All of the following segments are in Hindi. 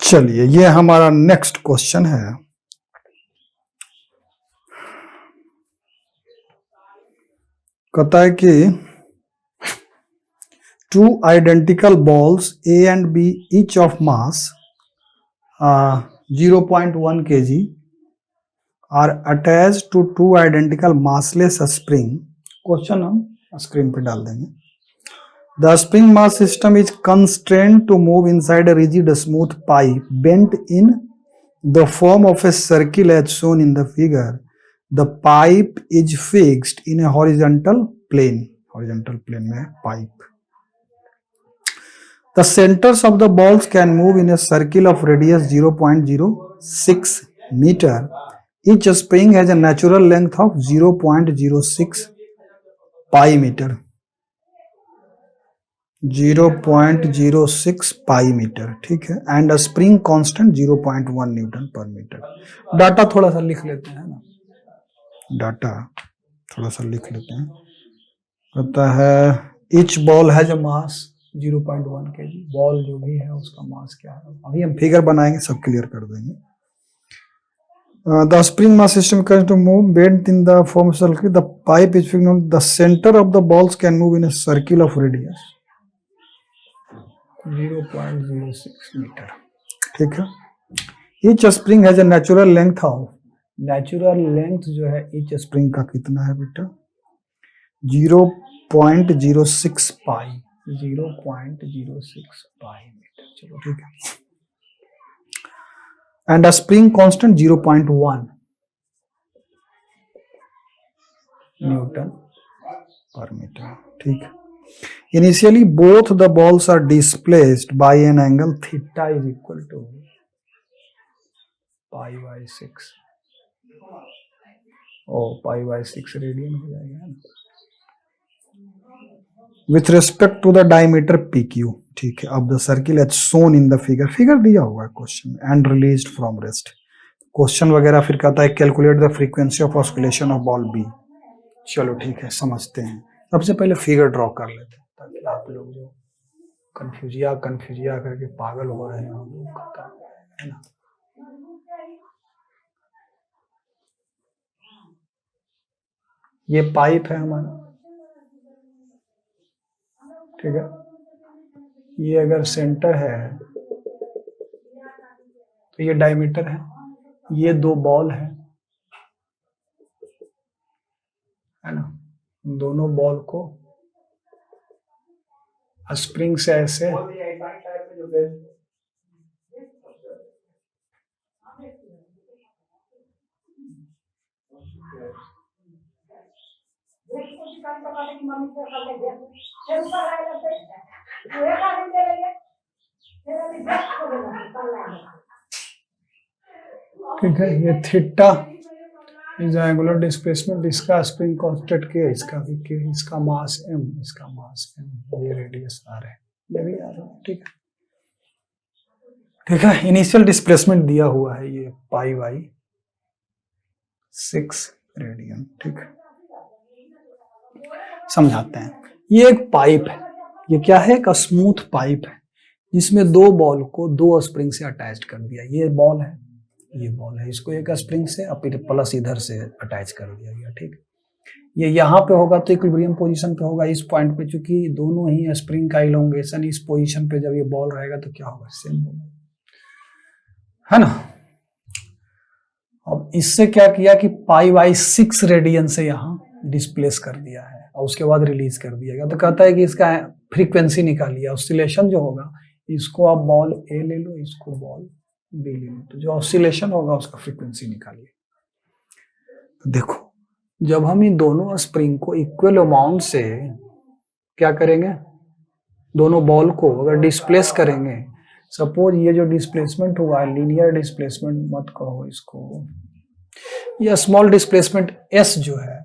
चलिए, ये हमारा नेक्स्ट क्वेश्चन है। कहता है कि two identical balls A and B, each of mass 0.1 kg, are attached to two identical massless spring. Question हम स्क्रीन पे डाल देंगे। The spring mass system is constrained to move inside a rigid smooth pipe bent in the form of a circle as shown in the figure. The pipe is fixed in a horizontal plane में pipe. The centers of the balls can move in a circle of radius 0.06 meter. Each spring has a natural length of 0.06 pi meter. 0.06 pi metre, ठीक है, and a spring constant 0.1 Newton पर मीटर। डाटा थोड़ा सा लिख लेते हैं ना, डाटा थोड़ा सा लिख लेते हैं। कहता है each ball has a mass 0.1 kg। Ball जो भी है उसका मास क्या है, अभी हम फिगर बनाएंगे, सब क्लियर कर देंगे। The spring mass system can to move bent in the form circle, the pipe is fixed on the centre of the balls can move in a circle of radius 0.06 metre, ठीक है। Each spring has a natural length of, natural length जो है ईच स्प्रिंग का कितना है बेटा, 0.06 पाई, 0.06 पाई मीटर, चलो ठीक है। And a spring constant 0.1 Newton पर मीटर, ठीक है। Initially, both the balls are displaced by an angle theta is equal to pi by 6. pi by 6 radian हो जाएगा with respect to the diameter PQ, ठीक है। अब the circle as shown in the figure, figure दिया हुआ है question, and released from rest। Question वगैरह फिर कहता है calculate the frequency of oscillation of ball B. चलो ठीक है, समझते हैं। सबसे पहले फिगर ड्रॉ कर लेते हैं ताकि आप लोग जो कन्फ्यूजिया करके पागल हो रहे हैं हम लोग, है ना। ये पाइप है हमारा, ठीक है। ये अगर सेंटर है तो ये डायमीटर है, ये दो बॉल है ना। दोनों बॉल को स्प्रिंग से ऐसे ठीक है। ये थीटा इज एंगुलर डिस्प्लेसमेंट, इसका स्प्रिंग कांस्टेंट के, इसका भी के, इसका मास m, इसका मास m, ये रेडियस r है, ये भी r है, ठीक है। ठीक है, इनिशियल डिस्प्लेसमेंट दिया हुआ है ये पाई बाई 6 रेडियन, ठीक है। समझाते हैं। ये एक पाइप है, ये क्या है, एक स्मूथ पाइप है जिसमें दो बॉल को दो स्प्रिंग से अटैच कर दिया। ये बॉल है, ये बॉल है, इसको एक स्प्रिंग से प्लस इधर से अटैच कर दिया गया, ठीक। ये यहाँ पे होगा तो इक्विलिब्रियम पोजीशन पे होगा, इस पॉइंट पे, चूंकि दोनों ही स्प्रिंग का इलोंगेशन इस पोजीशन पे जब ये बॉल रहेगा तो क्या होगा, सेम होगा, है ना। अब इससे क्या किया कि पाई बाई 6 रेडियन से यहाँ डिस्प्लेस कर दिया है और उसके बाद रिलीज कर दिया गया। तो कहता है कि इसका फ्रीक्वेंसी निकालिए, ऑसिलेशन जो होगा, इसको आप बॉल ए ले लो, इसको बॉल बी ले लो, तो जो ऑसिलेशन होगा उसका फ्रीक्वेंसी निकालिए। देखो, जब हम इन दोनों स्प्रिंग को इक्वल अमाउंट से क्या करेंगे, दोनों बॉल को अगर डिस्प्लेस करेंगे, सपोज ये जो डिस्प्लेसमेंट हुआ है, लीनियर डिस्प्लेसमेंट मत कहो इसको, ये स्मॉल डिस्प्लेसमेंट एस जो है,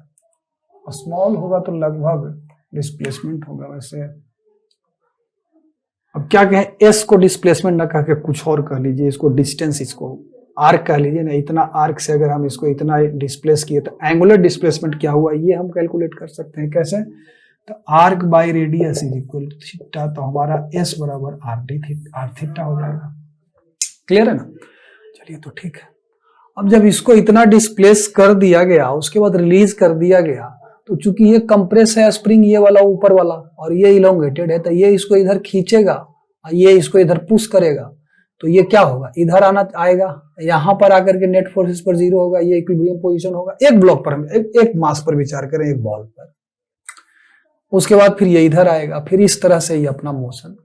स्मॉल होगा तो लगभग डिस्प्लेसमेंट होगा वैसे। अब क्या कहें, एस को डिस्प्लेसमेंट ना कह के कुछ और कह लीजिए, इसको डिस्टेंस, इसको आर्क कह लीजिए ना। इतना आर्क से अगर हम इसको इतना डिस्प्लेस किए तो एंगुलर डिस्प्लेसमेंट क्या हुआ, ये हम कैलकुलेट कर सकते हैं। कैसे, तो arc by radius is equal to theta, तो हमारा एस बराबर आर थीटा हो जाएगा, क्लियर है ना? चलिए तो ठीक है। अब जब इसको इतना डिस्प्लेस कर दिया गया, उसके बाद रिलीज कर दिया गया, तो चूंकि ये कंप्रेस है स्प्रिंग, ये वाला ऊपर वाला, और ये इलोंगेटेड है, तो ये इसको इधर खींचेगा और ये इसको इधर पुश करेगा, तो ये क्या होगा, इधर आना आएगा, यहां पर आकर के नेट फोर्सेस पर 0 होगा, ये इक्विलिब्रियम पोजीशन होगा। एक ब्लॉक पर हम एक मास पर विचार करें, एक बॉल पर। उसके बाद फिर ये इधर आएगा, फिर इस तरह से ये अपना मोशन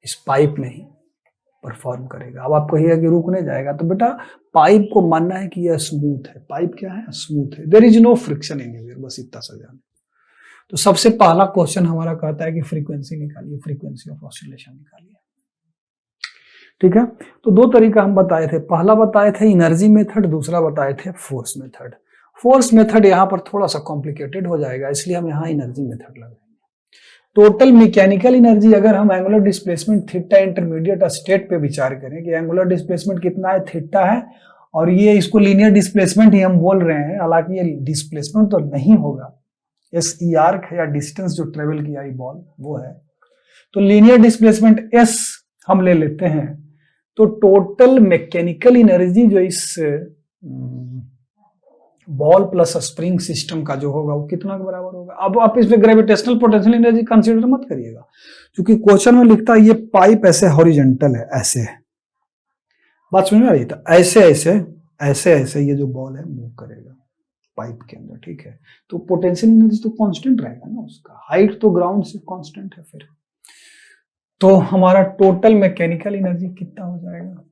इस पाइप में ही परफॉर्म करेगा। अब आपको ये कि रुकने जाएगा, तो बेटा पाइप को मानना है कि यह स्मूथ है। पाइप क्या है? स्मूथ है। There is no friction anywhere, बस इतना सा जाने। तो सबसे पहला क्वेश्चन हमारा कहता है कि फ्रीक्वेंसी निकालिए, फ्रीक्वेंसी ऑफ ऑसिलेशन निकालिए। ठीक है, तो दो तरीका हम बताए थे। पहला बताए थे एनर्जी मेथड, दूसरा बताए थे फोर्स मेथड। फोर्स मेथड यहां पर थोड़ा सा कॉम्प्लिकेटेड हो जाएगा, इसलिए हम यहां एनर्जी मेथड लगाएंगे। टोटल मैकेनिकल एनर्जी, अगर हम angular displacement theta intermediate state पे विचार करें कि एंगुलर डिस्प्लेसमेंट कितना है, थीटा है, और ये इसको लीनियर डिस्प्लेसमेंट ही हम बोल रहे हैं, हालांकि ये डिस्प्लेसमेंट तो नहीं होगा, एस ई आर्क है या डिस्टेंस जो ट्रेवल किया ये बॉल वो है, तो लीनियर डिस्प्लेसमेंट एस हम ले लेते हैं। तो टोटल मैकेनिकल एनर्जी जो इस बॉल प्लस स्प्रिंग सिस्टम का जो होगा वो कितना के बराबर होगा। अब आप इसमें ग्रेविटेशनल पोटेंशियल एनर्जी कंसीडर मत करिएगा, क्योंकि क्वेश्चन में लिखता है ये पाइप ऐसे हॉरिजॉन्टल है, ऐसे है, बात समझ में आ रही था, ऐसे ऐसे ऐसे ऐसे ये जो बॉल है मूव करेगा पाइप के अंदर। ठीक है, तो पोटेंशियल एनर्जी तो कांस्टेंट रहेगा ना, उसका हाइट तो ग्राउंड से कांस्टेंट है। फिर तो हमारा टोटल मैकेनिकल एनर्जी कितना हो जाएगा,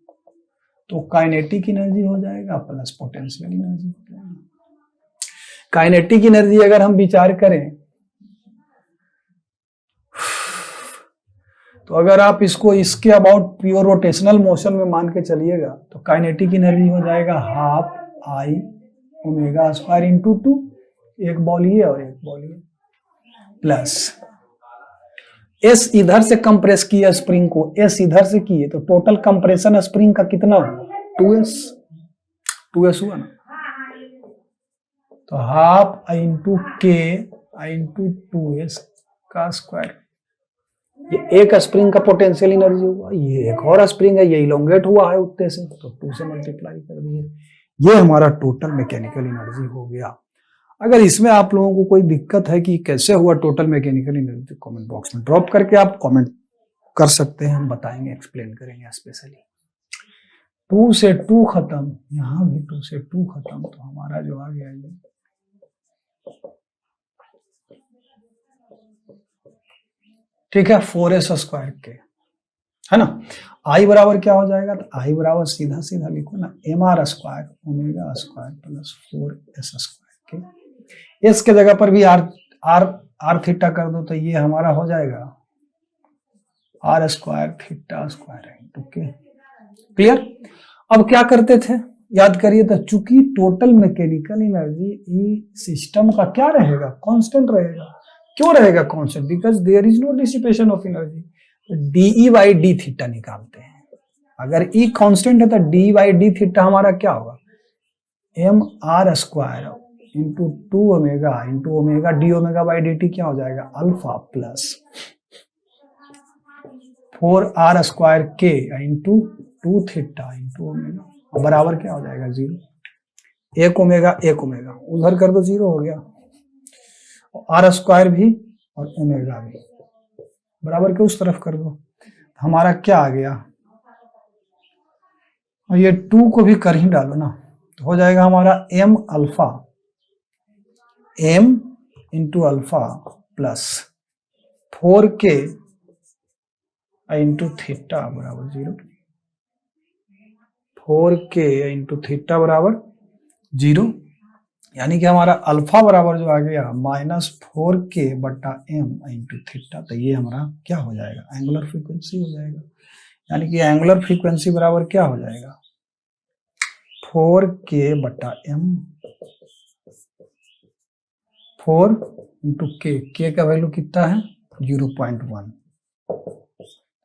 तो काइनेटिक एनर्जी हो जाएगा प्लस पोटेंशियल एनर्जी हो जाएगा। काइनेटिक एनर्जी अगर हम विचार करें, तो अगर आप इसको इसके अबाउट प्योर रोटेशनल मोशन में मान के चलिएगा, तो काइनेटिक एनर्जी हो जाएगा half I omega square into 2, एक बॉल ये और एक बॉल ये, प्लस एस इधर से कंप्रेस किया स्प्रिंग को, एस इधर से किए, तो टोटल कंप्रेशन स्प्रिंग का कितना हुआ, 2s हुआ ना, तो half into k into 2s का स्क्वायर। ये एक स्प्रिंग का पोटेंशियल एनर्जी हुआ, ये एक और स्प्रिंग है, ये इलोंगेट हुआ है उत्ते से, तो 2 से मल्टीप्लाई कर दिए, ये हमारा टोटल मैकेनिकल एनर्जी हो गया। अगर इसमें आप लोगों को कोई दिक्कत है कि कैसे हुआ total mechanical energy, comment box में ड्रॉप करके आप कमेंट कर सकते हैं, हम बताएंगे, एक्सप्लेन करेंगे स्पेशली। 2 से 2 खत्म, यहां भी 2 से 2 खत्म, तो हमारा जो आ गया ये ठीक है 4s स्क्वायर के, है ना। आई बराबर क्या हो जाएगा, तो आई बराबर सीधा सीधा लिखो ना, mr square omega square plus 4s square के, एस के जगह पर भी आर थीटा कर दो, तो ये हमारा हो जाएगा R square theta square into K. Clear. अब क्या करते थे, याद करिए, तो चूंकि टोटल मैकेनिकल एनर्जी सिस्टम का क्या रहेगा, कांस्टेंट रहेगा। क्यों रहेगा constant, because there is no dissipation of energy. DE by D theta निकालते हैं, अगर ई कांस्टेंट है तो डी बाई डी थीटा हमारा क्या होगा, M R square into 2 omega into omega D omega by D T क्या हो जाएगा, alpha plus 4r square K into 2 theta into omega बराबर क्या हो जाएगा 0। एक ओमेगा उधर कर दो, 0 हो गया, आर स्क्वायर भी और ओमेगा भी बराबर के उस तरफ कर दो, हमारा क्या आ गया, और ये 2 को भी कर ही डालो ना, तो हो जाएगा हमारा m alpha m into alpha plus 4k into theta बराबर 0, 4k इंटू थीटा बराबर 0, यानी कि हमारा अल्फा बराबर जो आ गया -4k बटा m इंटू थीटा, तो ये हमारा क्या हो जाएगा, एंगुलर फ्रीक्वेंसी हो जाएगा। यानी कि एंगुलर फ्रीक्वेंसी बराबर क्या हो जाएगा, 4k बटा m, 4 इंटू के का वैल्यू कितना है 0.1,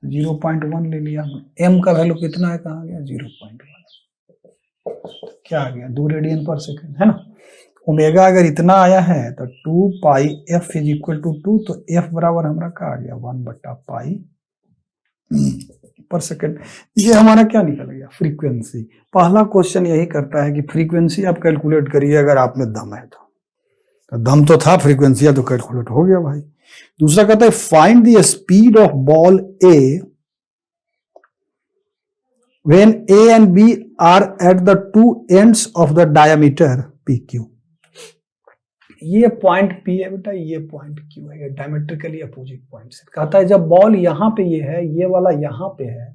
0.1 ले लिया, m का वैल्यू कितना है, कहाँ गया 0.1, क्या आ गया 2 रेडियन पर सेकेंड, है ना। ओमेगा अगर इतना आया है तो 2 पाई f इज इक्वल टू 2, तो f बराबर हमारा क्या आ गया 1 बटा पाई पर सेकेंड। ये हमारा क्या निकल गया, फ्रीक्वेंसी। पहला क्वेश्चन यही करता है कि फ्रीक्वेंसी आप कैलकुलेट करिए अगर आप में दम है तो दम तो था, फ्रीक्वेंसी तो कैलकुलेट हो गया भाई। दूसरा कहता है find the speed of ball A when A and B are at the two ends of the diameter PQ। ये पॉइंट P है बेटा, ये पॉइंट Q है, ये डायमेट्रिकली अपोजिट पॉइंट्स है। कहता है जब बॉल यहां पे ये है, ये वाला यहां पे है,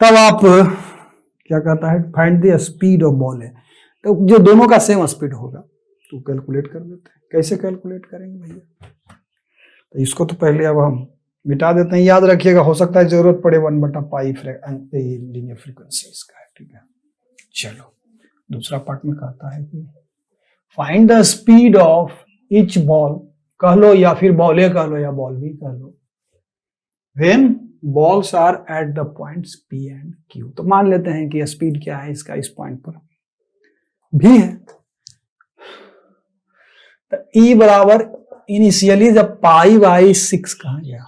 तब आप क्या कहता है, find the speed of ball है, तो जो दोनों का सेम स्पीड होगा तो कैलकुलेट कर देते हैं। कैसे कैलकुलेट करेंगे भैया, तो इसको तो पहले अब हम मिटा देते हैं। याद रखिएगा, हो सकता है जरूरत पड़े 1/पाई लीनियर फ्रीक्वेंसी इसका है, ठीक है। चलो दूसरा पार्ट में कहता है कि find the speed of each ball, कह लो या फिर बॉल ए कह लो या बॉल बी कह लो, when balls are at the points P and Q. तो मान लेते हैं कि स्पीड क्या है इसका, इस पॉइंट पर भी है। तो ई बराबर इनिशियली जब π/6 कहा गया,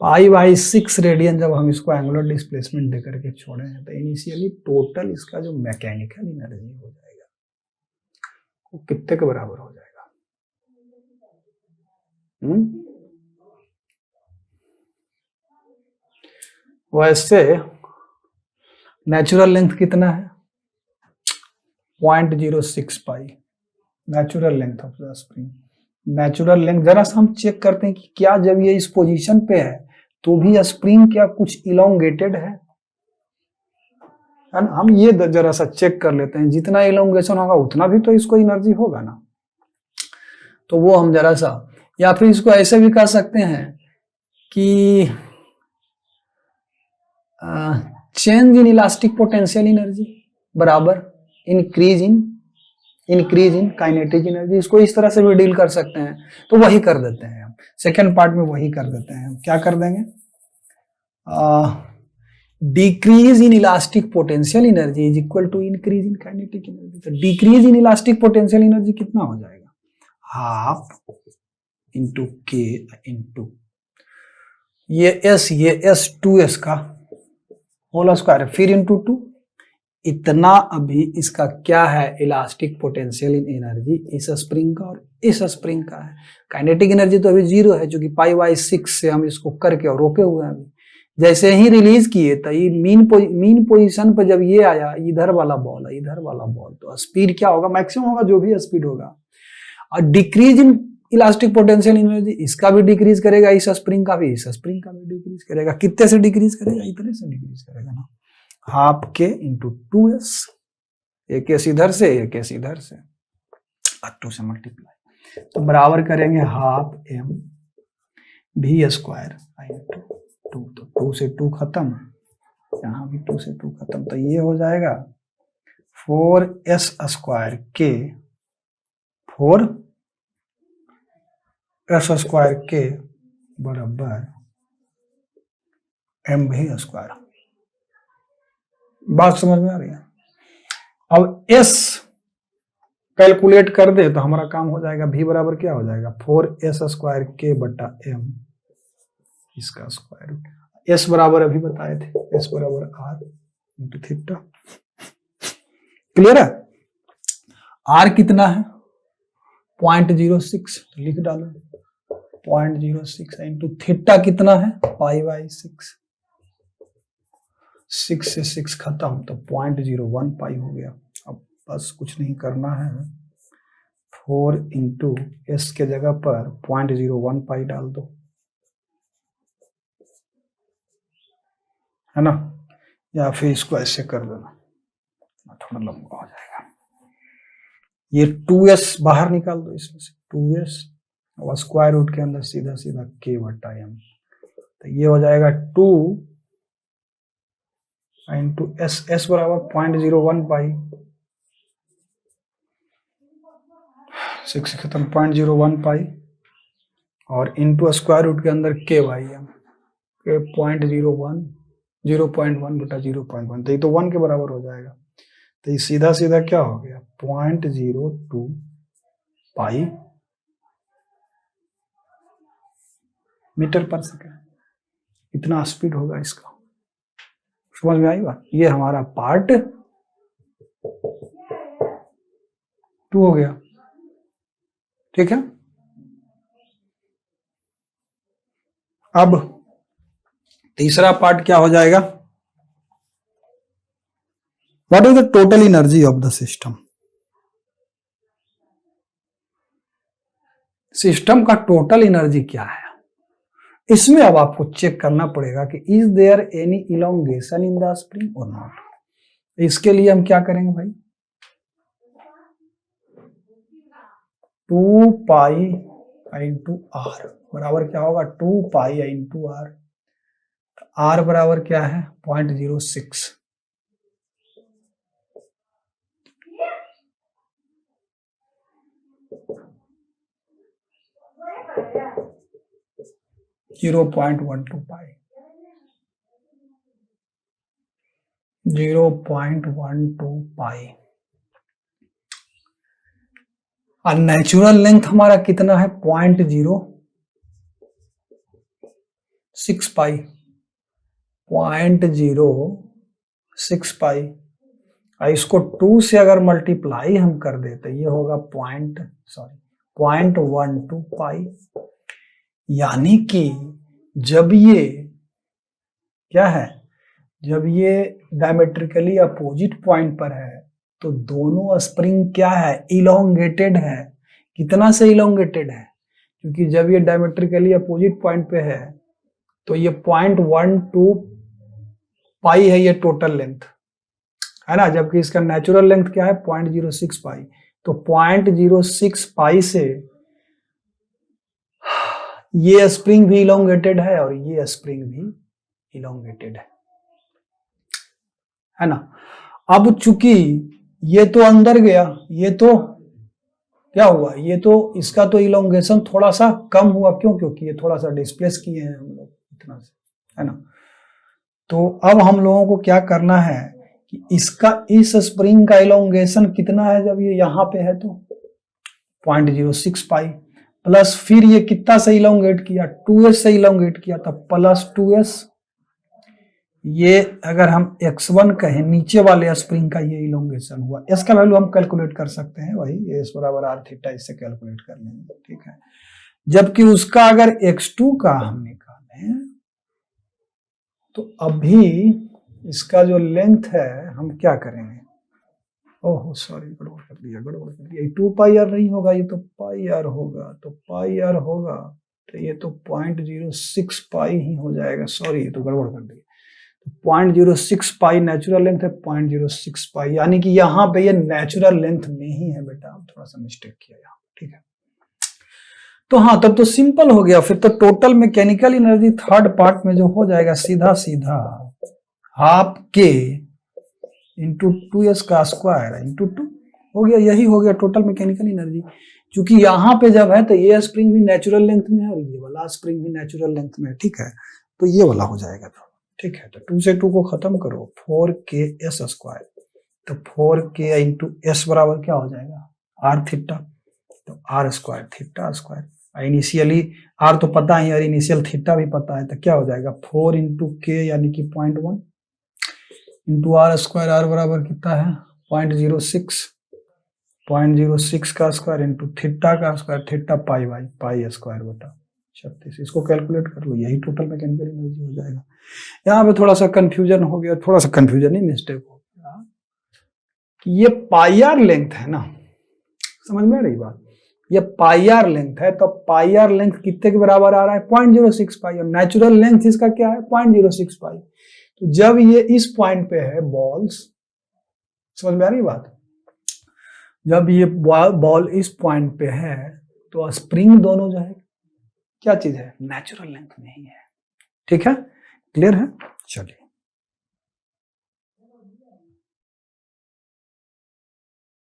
π/6 रेडियन जब हम इसको एंगुलर डिस्प्लेसमेंट देकर के छोड़े हैं, तो इनिशियली टोटल इसका जो मैकेनिकल एनर्जी हो जाएगा वो कितने के बराबर हो जाएगा? वैसे नेचुरल लेंथ कितना है? 0.06 pi natural length of the spring. Natural length जरा सा हम चेक करते हैं कि क्या जब ये इस पोजीशन पे है तो भी स्प्रिंग क्या कुछ इलोंगेटेड है ना? हम ये जरा सा चेक कर लेते हैं, जितना इलोंगेशन होगा उतना भी तो इसको एनर्जी होगा ना। तो वो हम जरा सा, या फिर इसको ऐसे भी कह सकते हैं कि change in elastic potential energy बराबर इंक्रीज इन काइनेटिक एनर्जी। इसको इस तरह से भी डील कर सकते हैं। तो वही कर देते हैं हम, सेकेंड पार्ट में वही कर देते हैं। हम क्या कर देंगे, decrease in elastic potential energy is equal to increase in kinetic energy. तो decrease in elastic potential energy कितना हो जाएगा, हाफ इंटू के इंटू ये एस 2s का होल स्क्वायर, फिर इंटू 2 इतना। अभी इसका क्या है, इलास्टिक पोटेंशियल इन एनर्जी इस स्प्रिंग का और इस स्प्रिंग का है। काइनेटिक एनर्जी तो अभी 0 है, जो कि π/6 से हम इसको करके और रोके हुए हैं। अभी जैसे ही रिलीज किए तो ये मीन पोजीशन पर जब ये आया, इधर वाला बॉल है, इधर वाला बॉल, तो स्पीड क्या होगा, मैक्सिमम होगा जो भी स्पीड होगा। और decrease in elastic potential energy, इसका भी डिक्रीज करेगा, इस स्प्रिंग का भी, इस स्प्रिंग का भी डिक्रीज करेगा। कितने से डिक्रीज करेगा, इतने से डिक्रीज करेगा ना, हाफ के इंटू 2s, एक एस इधर से एक एस इधर से, 2 से मल्टीप्लाई, तो बराबर करेंगे half m v square into 2। तो 2 से 2 खत्म, यहाँ भी 2 से 2 खत्म, तो ये हो जाएगा 4s स्क्वायर के 4s स्क्वायर के बराबर mv स्क्वायर। बात समझ में आ रही है? अब s कैलकुलेट कर दे तो हमारा काम हो जाएगा, v बराबर क्या हो जाएगा, 4s स्क्वायर के बटा m इसका स्क्वायर रूट। s बराबर अभी बताए थे, s बराबर r इंटू थीटा। क्लियर है? r कितना है, 0.06, तो लिख डालो 0.06 इंटू थीटा कितना है, π/6, 6 से 6 खत्म, तो 0.01 पाई हो गया। अब बस कुछ नहीं करना है, 4 इंटू एस के जगह पर 0.01 पाई डाल दो, है ना, या फिर इसको ऐसे कर देना, थोड़ा लंबा हो जाएगा। ये 2s बाहर निकाल दो इसमें से, 2s और स्क्वायर रूट के अंदर सीधा सीधा k बटा m, तो ये हो जाएगा 2 इंटू s बराबर 0.01 पाई, 6 से खत्म 0.01 पाई, और इंटू स्क्वायर रूट के अंदर k बाई m, 0.1 बटा 0.1, तो ये तो 1 के बराबर हो जाएगा। तो ये सीधा सीधा क्या हो गया, 0.02 पाई मीटर पर सेकेंड। इतना स्पीड होगा इसका। समझ में आई बात? ये हमारा पार्ट 2 हो गया। ठीक है, अब तीसरा पार्ट क्या हो जाएगा? What is the total energy of the system? System का टोटल एनर्जी क्या है? इसमें अब आपको चेक करना पड़ेगा कि is there any elongation in the spring और नॉट। इसके लिए हम क्या करेंगे भाई, 2 पाई इंटू आर बराबर क्या होगा, 2 पाई इंटू आर। आर बराबर क्या है, 0.06। .12 पाई 0.12 पाई। और नेचुरल लेंथ हमारा कितना है, 0.06 पाई। 0.06 पाई। इसको 2 से अगर मल्टीप्लाई हम कर देते, ये होगा 0.12 पाई। यानी कि जब ये क्या है, जब ये डायमेट्रिकली अपोजिट पॉइंट पर है तो दोनों स्प्रिंग क्या है, इलोंगेटेड है। कितना से इलोंगेटेड है, क्योंकि जब ये डायमेट्रिकली अपोजिट पॉइंट पे है तो ये 0.12 पाई है ये टोटल लेंथ, है ना, जबकि इसका नेचुरल लेंथ क्या है, 0.06 पाई। तो 0.06 पाई से ये स्प्रिंग भी इलोंगेटेड है और ये स्प्रिंग भी इलोंगेटेड है ना। अब चूंकि ये तो अंदर गया, ये तो क्या हुआ, ये तो इसका तो इलोंगेशन थोड़ा सा कम हुआ, क्यों, क्योंकि ये थोड़ा सा डिस्प्लेस किए हैं हम लोग इतना से, है ना। तो अब हम लोगों को क्या करना है कि इसका, इस स्प्रिंग का इलोंगेशन कितना है, जब ये यहां पे है तो 0.06 पाई, प्लस फिर ये कितना से इलोंगेट किया, 2s से इलोंगेट किया, तब प्लस 2s। ये अगर हम x1 कहें, नीचे वाले स्प्रिंग का ये इलोंगेशन हुआ। s का वैल्यू हम कैलकुलेट कर सकते हैं, वही s बराबर r थीटा, इससे कैलकुलेट कर लेंगे, ठीक है। जबकि उसका अगर x2 का हम निकालें तो अभी इसका जो लेंथ है हम क्या करेंगे, ओह सॉरी गड़बड़ कर दिया 2 पाई आर नहीं होगा, ये तो पाई आर होगा, तो पाई आर होगा तो ये तो 0.06 पाई ही हो जाएगा, सॉरी ये तो गड़बड़ कर दिया। 0.06 पाई नेचुरल लेंथ है, 0.06 पाई, यानी कि यहाँ पे ये नेचुरल लेंथ में ही है बेटा, थोड़ा सा मिस्टेक किया यहाँ, ठीक है। तो हाँ, तब तो सिंपल हो गया। फिर तो total mechanical energy third part में जो हो जाएगा, सीधा सीधा हाफ के इंटू 2s का स्क्वायर इंटू 2 हो गया, यही हो गया टोटल मैकेनिकल एनर्जी। क्योंकि यहाँ पे जब है तो ये स्प्रिंग भी नेचुरल लेंथ में है और ये वाला स्प्रिंग भी नेचुरल लेंथ में है, ठीक है, तो ये वाला हो जाएगा, ठीक है। तो 2 से 2 को खत्म करो, 4k स्क्वायर, तो 4k इंटू s बराबर क्या हो जाएगा, r थीटा, तो r square theta square. Initially r तो पता ही और इनिशियल थीटा भी पता है, तो क्या हो जाएगा 4 इंटू k यानी कि 0.1 इंटू r स्क्वायर, r बराबर कितना है 0.06 का स्क्वायर इंटू थीटा का square, theta pi by pi square बटा 36। इसको कैलकुलेट कर लो, यही टोटल मैकेनिकल एनर्जी हो जाएगा। यहाँ पे थोड़ा सा कंफ्यूजन हो गया, थोड़ा सा कंफ्यूजन नहीं, मिस्टेक हो गया कि ये पाई आर लेंथ है ना, समझ में आ रही बात, ये पाई आर लेंथ है, तो पाई आर लेंथ कितने के बराबर आ रहा है 0.06 पाई, और नेचुरल लेंथ इसका क्या है 0.06 पाई। तो जब ये इस पॉइंट पे है बॉल्स, समझ में आ रही बात, जब ये बॉल इस पॉइंट पे है तो स्प्रिंग दोनों जो है क्या चीज है, नेचुरल लेंथ में ही है, ठीक है, क्लियर है, चलिए।